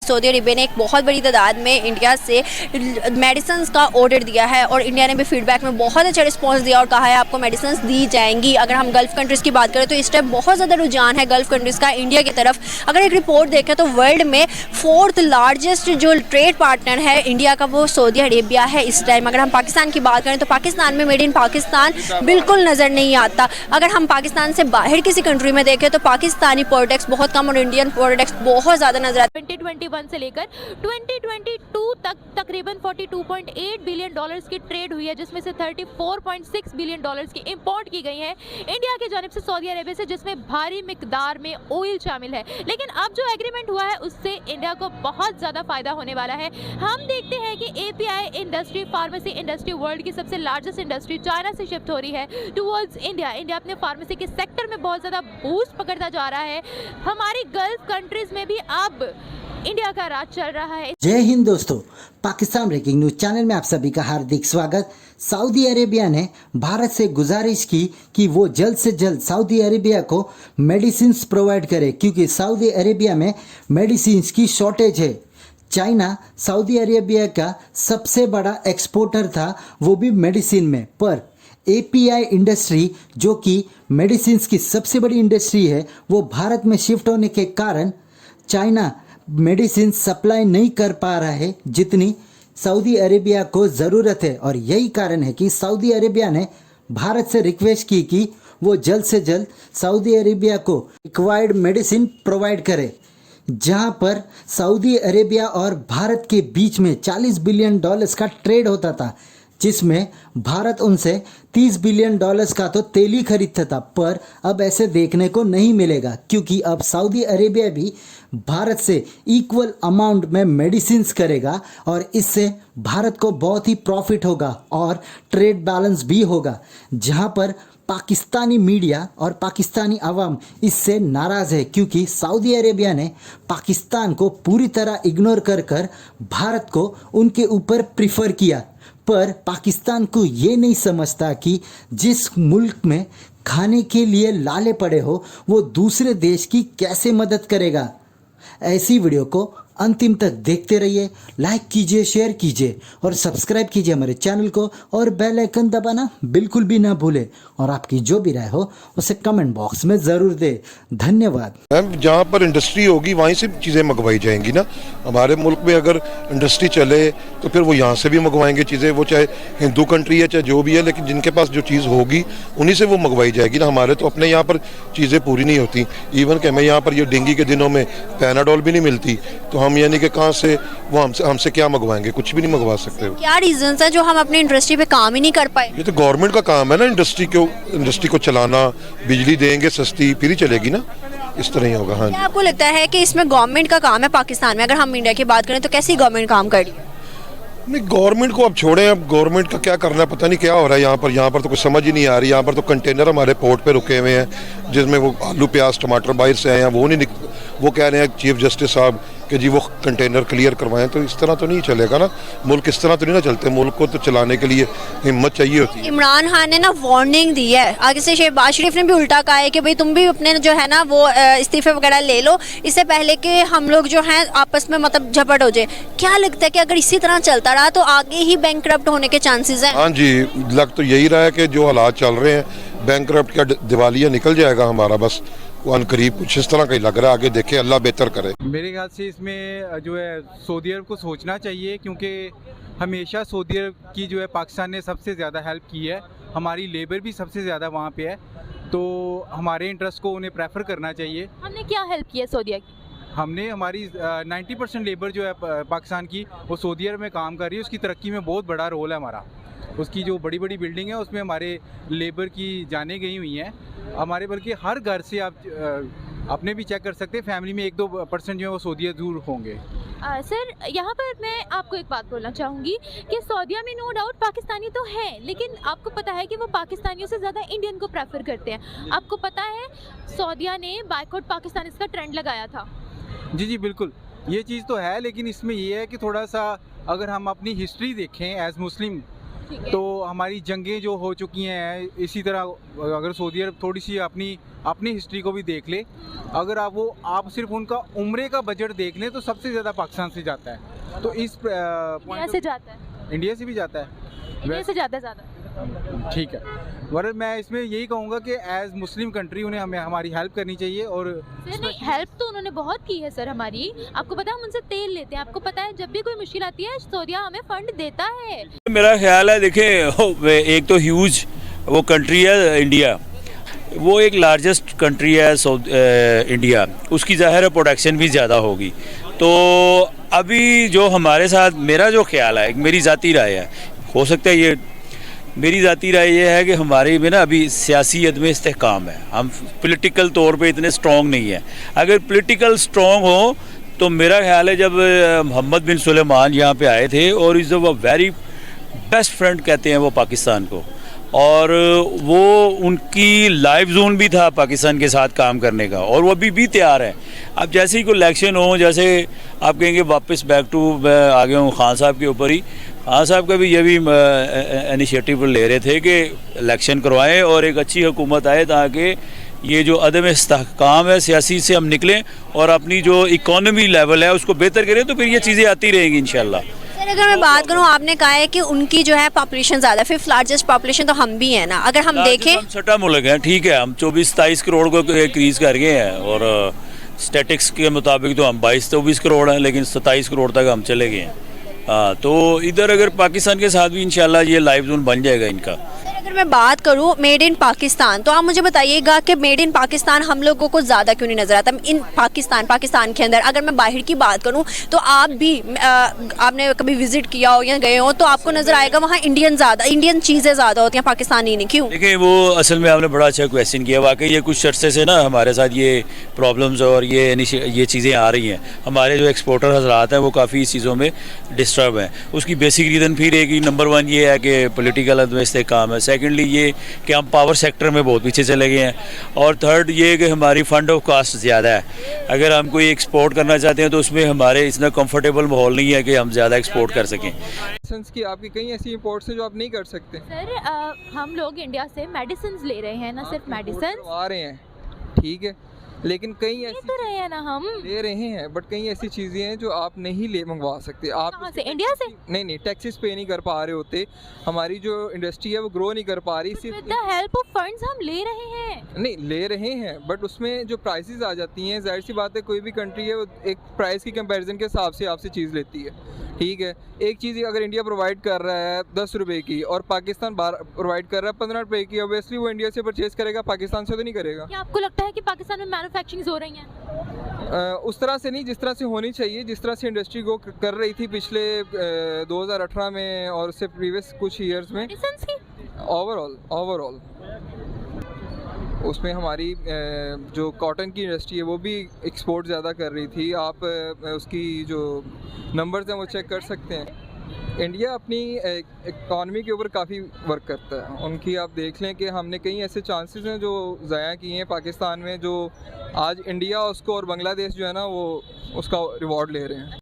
Saudi Arabia ने एक बहुत बड़ी तादाद में इंडिया से मेडिसिन का ऑर्डर दिया है और इंडिया ने भी फीडबैक में बहुत अच्छा रिस्पांस दिया और कहा है आपको मेडिसिन दी जाएंगी। अगर हम गल्फ़ कंट्रीज़ की बात करें तो इस टाइम बहुत ज़्यादा रुझान है गल्फ़ कंट्रीज़ का इंडिया की तरफ। अगर एक रिपोर्ट देखें तो वर्ल्ड में 4th लार्जेस्ट जो ट्रेड पार्टनर है इंडिया का वो सऊदी अरेबिया है इस टाइम। अगर हम पाकिस्तान की बात करें तो पाकिस्तान में मेड इन पाकिस्तान बिल्कुल नज़र नहीं आता। अगर हम पाकिस्तान से बाहर किसी कंट्री में देखें तो पाकिस्तानी प्रोडक्ट्स बहुत कम और इंडियन प्रोडक्ट्स बहुत ज़्यादा नजर आते हैं। 2021 से लेकर 2022 तक तकरीबन 42.8 बिलियन डॉलर्स की ट्रेड हुई है, जिसमें से 34.6 बिलियन डॉलर्स की इंपोर्ट की गई है इंडिया की जानिब से सऊदी अरेबिया से, जिसमें भारी मिकदार में ऑयल शामिल है। लेकिन अब जो एग्रीमेंट हुआ है उससे इंडिया को बहुत ज़्यादा फायदा होने वाला है। हम देखते हैं कि API industry, pharmacy industry world की सबसे लार्जेस्ट इंडस्ट्री चाइना से शिफ्ट हो रही है टूवर्ड्स इंडिया। इंडिया अपने फार्मेसी के सेक्टर में बहुत ज़्यादा बूस्ट पकड़ता जा रहा है। हमारी गल्फ कंट्रीज में भी अब इंडिया का राज चल रहा है। जय हिंद दोस्तों, पाकिस्तान ब्रेकिंग न्यूज चैनल में आप सभी का हार्दिक स्वागत। सऊदी अरेबिया ने भारत से गुजारिश की कि वो जल्द से जल्द सऊदी अरेबिया को मेडिसिन प्रोवाइड करे, क्योंकि सऊदी अरेबिया में मेडिसिन की शॉर्टेज है। चाइना सऊदी अरेबिया का सबसे बड़ा एक्सपोर्टर था, वो भी मेडिसिन में। पर API इंडस्ट्री जो कि मेडिसिन की सबसे बड़ी इंडस्ट्री है, वो भारत में शिफ्ट होने के कारण चाइना मेडिसिन सप्लाई नहीं कर पा रहा है जितनी सऊदी अरेबिया को ज़रूरत है। और यही कारण है कि सऊदी अरेबिया ने भारत से रिक्वेस्ट की कि वो जल्द से जल्द सऊदी अरेबिया को रिक्वायर्ड मेडिसिन प्रोवाइड करे। जहां पर सऊदी अरेबिया और भारत के बीच में 40 बिलियन डॉलर्स का ट्रेड होता था, जिसमें भारत उनसे 30 बिलियन डॉलर्स का तो तेल ही खरीदता था। पर अब ऐसे देखने को नहीं मिलेगा, क्योंकि अब सऊदी अरेबिया भी भारत से इक्वल अमाउंट में मेडिसिन्स करेगा और इससे भारत को बहुत ही प्रॉफिट होगा और ट्रेड बैलेंस भी होगा। जहां पर पाकिस्तानी मीडिया और पाकिस्तानी अवाम इससे नाराज़ है, क्योंकि सऊदी अरेबिया ने पाकिस्तान को पूरी तरह इग्नोर कर भारत को उनके ऊपर प्रिफर किया। पर पाकिस्तान को ये नहीं समझता कि जिस मुल्क में खाने के लिए लाले पड़े हो वो दूसरे देश की कैसे मदद करेगा। ऐसी वीडियो को अंतिम तक देखते रहिए, लाइक कीजिए, शेयर कीजिए और सब्सक्राइब कीजिए हमारे चैनल को और बेल आइकन दबाना बिल्कुल भी ना भूलें। और आपकी जो भी राय हो उसे कमेंट बॉक्स में ज़रूर दें। धन्यवाद। मैम, जहाँ पर इंडस्ट्री होगी वहीं से चीज़ें मंगवाई जाएंगी ना। हमारे मुल्क में अगर इंडस्ट्री चले तो फिर वो यहाँ से भी मंगवाएंगे चीज़ें, वो चाहे हिंदू कंट्री है चाहे जो भी है, लेकिन जिनके पास जो चीज़ होगी उन्हीं से वो मंगवाई जाएगी ना। हमारे तो अपने यहाँ पर चीज़ें पूरी नहीं होती। इवन कि हमें यहाँ पर ये डेंगू के दिनों में पैनाडोल भी नहीं मिलती, तो हम यानी कि कहाँ से वो हमसे क्या मंगवाएंगे? कुछ भी नहीं मंगवा सकते। क्या रीजंस है जो हम अपनी इंडस्ट्री पे काम ही नहीं कर पाए? ये तो गवर्नमेंट का काम है ना, इंडस्ट्री को चलाना। बिजली देंगे सस्ती फिर ही चलेगी ना, इस तरह ही होगा। हाँ, क्या आपको लगता है कि इसमें गवर्नमेंट का काम है? पाकिस्तान में अगर हम इंडिया की बात करें तो कैसी गवर्नमेंट काम कर रही है? नहीं, गवर्नमेंट को अब छोड़ें, अब गवर्नमेंट का क्या करना है पता नहीं क्या हो रहा है यहाँ पर तो कुछ समझ ही नहीं आ रही। यहाँ पर तो कंटेनर हमारे पोर्ट पे रुके हुए हैं जिसमें वो आलू प्याज टमाटर बाहर से आए हैं, वो कह रहे हैं चीफ जस्टिस साहब कि जी वो कंटेनर क्लियर करवाएं। तो इस तरह तो नहीं चलेगा ना, मुल्क इस तरह तो नहीं ना चलते। मुल्क को तो चलाने के लिए हिम्मत चाहिए होती है। इमरान खान ने ना वार्निंग दी है, आगे से शहबाज शरीफ ने भी उल्टा कहा है कि भाई तुम भी अपने जो है ना वो इस्तीफे वगैरह ले लो, इससे पहले कि हम लोग जो हैं आपस में मतलब झपट हो जाए। क्या लगता है कि अगर इसी तरह चलता रहा तो आगे ही बैंकरप्ट होने के चांसेस हैं? हाँ जी, लग तो यही रहा है कि जो हालात चल रहे हैं बैंकरप्ट का दिवालिया निकल जाएगा हमारा, बस अनकरीब कुछ इस तरह का ही लग रहा है। आगे देखे, अल्लाह बेहतर करे। मेरे ख्याल से इसमें जो है सऊदी अरब को सोचना चाहिए, क्योंकि हमेशा सऊदी अरब की जो है पाकिस्तान ने सबसे ज़्यादा हेल्प की है। हमारी लेबर भी सबसे ज़्यादा वहाँ पे है, तो हमारे इंटरेस्ट को उन्हें प्रेफर करना चाहिए। हमने क्या हेल्प की है सऊदीया की? हमने हमारी 90% लेबर जो है पाकिस्तान की वो सऊदी अरब में काम कर रही है। उसकी तरक्की में बहुत बड़ा रोल है हमारा। उसकी जो बड़ी बड़ी बिल्डिंग है उसमें हमारे लेबर की जानें गई हुई हैं हमारे, बल्कि हर घर से आप अपने भी चेक कर सकते हैं, फैमिली में 1-2% जो है वो सऊदीया दूर होंगे। सर, यहाँ पर मैं आपको एक बात बोलना चाहूँगी कि सऊदीया में नो डाउट पाकिस्तानी तो हैं, लेकिन आपको पता है कि वो पाकिस्तानियों से ज़्यादा इंडियन को प्रेफर करते हैं। आपको पता है सऊदीया ने बायकॉट पाकिस्तान इसका ट्रेंड लगाया था। जी बिल्कुल, ये चीज़ तो है, लेकिन इसमें ये है कि थोड़ा सा अगर हम अपनी हिस्ट्री देखें एज मुस्लिम, ठीक है। तो हमारी जंगें जो हो चुकी हैं, इसी तरह अगर सऊदी अरब थोड़ी सी अपनी हिस्ट्री को भी देख ले, अगर आप सिर्फ उनका उम्रे का बजट देख लें तो सबसे ज़्यादा पाकिस्तान से जाता है। तो इस इंडिया से जाता है, इंडिया से भी जाता है, इंडिया से जाता है ज़्यादा। ठीक है। वरना मैं इसमें यही कहूँगा कि एज मुस्लिम कंट्री उन्हें हमारी हेल्प करनी चाहिए। और सर नहीं, हेल्प तो उन्होंने बहुत की है सर हमारी। आपको पता है हम उनसे तेल लेते हैं, आपको पता है जब भी कोई मुश्किल आती है सऊदीया हमें फंड देता है। मेरा ख्याल है, देखें, एक तो ह्यूज वो कंट्री है इंडिया, वो एक लार्जेस्ट कंट्री है इंडिया, उसकी ज़ाहिर है प्रोडक्शन भी ज़्यादा होगी। तो अभी जो हमारे साथ, मेरा जो ख्याल है, मेरी ज़ाती राय है, हो सकता है ये मेरी ज़ाती राय ये है कि हमारे में ना अभी सियासियत में इस्तेहकाम है, हम पॉलिटिकल तौर पे इतने स्ट्रॉन्ग नहीं है। अगर पॉलिटिकल स्ट्रॉन्ग हो तो मेरा ख्याल है जब मोहम्मद बिन सुलेमान यहाँ पे आए थे, और is a very best friend कहते हैं वो पाकिस्तान को, और वो उनकी लाइफ जोन भी था पाकिस्तान के साथ काम करने का, और वो अभी भी तैयार है। अब जैसे ही कोई इलेक्शन हो, जैसे आप कहेंगे वापस बैक टू मैं आ गया हूँ खान साहब के ऊपर ही, खान साहब का भी ये भी इनिशिएटिव ले रहे थे कि इलेक्शन करवाएं और एक अच्छी हुकूमत आए, ताकि ये जो अदम इस्तेहकाम है सियासी से हम निकलें और अपनी जो इकॉनमी लेवल है उसको बेहतर करें, तो फिर ये चीज़ें आती रहेंगी इंशाल्लाह। सर अगर मैं बात करूं, आपने कहा है कि उनकी जो है पॉपुलेशन ज़्यादा, 5th लार्जेस्ट पॉपुलेशन तो हम भी हैं ना, अगर हम देखें हम छठा मुल्क हैं, ठीक है, हम 24-27 करोड़ को इंक्रीज़ कर गए हैं, और स्टैटिक्स के मुताबिक तो हम 22-24 करोड़ हैं, लेकिन 27 करोड़ तक हम चले गए हैं। हाँ, तो इधर अगर पाकिस्तान के साथ भी इंशाल्लाह ये लाइव जोन बन जाएगा इनका। अगर मैं बात करूं मेड इन पाकिस्तान, तो आप मुझे बताइएगा कि मेड इन पाकिस्तान हम लोगों को ज़्यादा क्यों नहीं नज़र आता इन पाकिस्तान के अंदर। अगर मैं बाहर की बात करूं तो आप भी आपने कभी विजिट किया हो या गए हो तो आपको नज़र आएगा वहाँ इंडियन चीज़ें ज़्यादा होती हैं, पाकिस्तानी नहीं। क्यों? देखिए, वो असल में आपने बड़ा अच्छा क्वेश्चन किया। वाकई ये कुछ अर्से से ना हमारे साथ ये प्रॉब्लम्स और ये चीज़ें आ रही हैं। हमारे जो एक्सपोर्टर हजरात हैं वो काफ़ी इस चीज़ों में डिस्टर्ब हैं। उसकी बेसिक रीज़न फिर एक ही नंबर 1 ये है कि पॉलिटिकल अदम इस्तेहकाम है। सेकेंडली ये कि हम पावर सेक्टर में बहुत पीछे चले गए हैं, और थर्ड ये कि हमारी फंड ऑफ कास्ट ज़्यादा है। अगर हम कोई एक्सपोर्ट करना चाहते हैं तो उसमें हमारे इतना कंफर्टेबल माहौल नहीं है कि हम ज़्यादा एक्सपोर्ट कर सकें। की आपकी कई ऐसी इंपोर्ट्स हैं जो आप नहीं कर सकते। सर हम लोग इंडिया से मेडिसिन ले रहे हैं, ना सिर्फ मेडिसिन आ रहे हैं, ठीक है, लेकिन कई ऐसी तो रहे हैं ना, हम ले रहे हैं, बट कई ऐसी चीज़ें हैं जो आप नहीं ले मंगवा सकते। आप कहाँ से? इंडिया से? नहीं, टैक्सेस पे नहीं कर पा रहे होते, हमारी जो इंडस्ट्री है वो ग्रो नहीं कर पा रही। विद सिर्फ द हेल्प ऑफ फंड्स हम ले रहे हैं। नहीं ले रहे हैं, बट उसमें जो प्राइसेस आ जाती हैं, जाहिर सी बात है कोई भी कंट्री है वो एक प्राइस की कंपैरिजन के हिसाब से आपसे चीज़ लेती है, ठीक है। एक चीज़ अगर इंडिया प्रोवाइड कर रहा है 10 रुपये की और पाकिस्तान प्रोवाइड कर रहा है 15 रुपये की, ऑब्वियसली वो इंडिया से परचेज करेगा, पाकिस्तान से तो नहीं करेगा। क्या आपको लगता है कि पाकिस्तान में मैन्युफैक्चरिंग हो रही है? उस तरह से नहीं जिस तरह से होनी चाहिए, जिस तरह से इंडस्ट्री को कर रही थी पिछले 2018 में और उससे प्रीवियस कुछ ईयर्स में। ओवरऑल उसमें हमारी जो कॉटन की इंडस्ट्री है वो भी एक्सपोर्ट ज़्यादा कर रही थी। आप उसकी जो नंबर्स हैं वो चेक कर सकते हैं। इंडिया अपनी इकॉनमी के ऊपर काफ़ी वर्क करता है। उनकी आप देख लें कि हमने कई ऐसे चांसेस हैं जो ज़ाया किए हैं पाकिस्तान में, जो आज इंडिया उसको और बांग्लादेश जो है ना वो उसका रिवॉर्ड ले रहे हैं।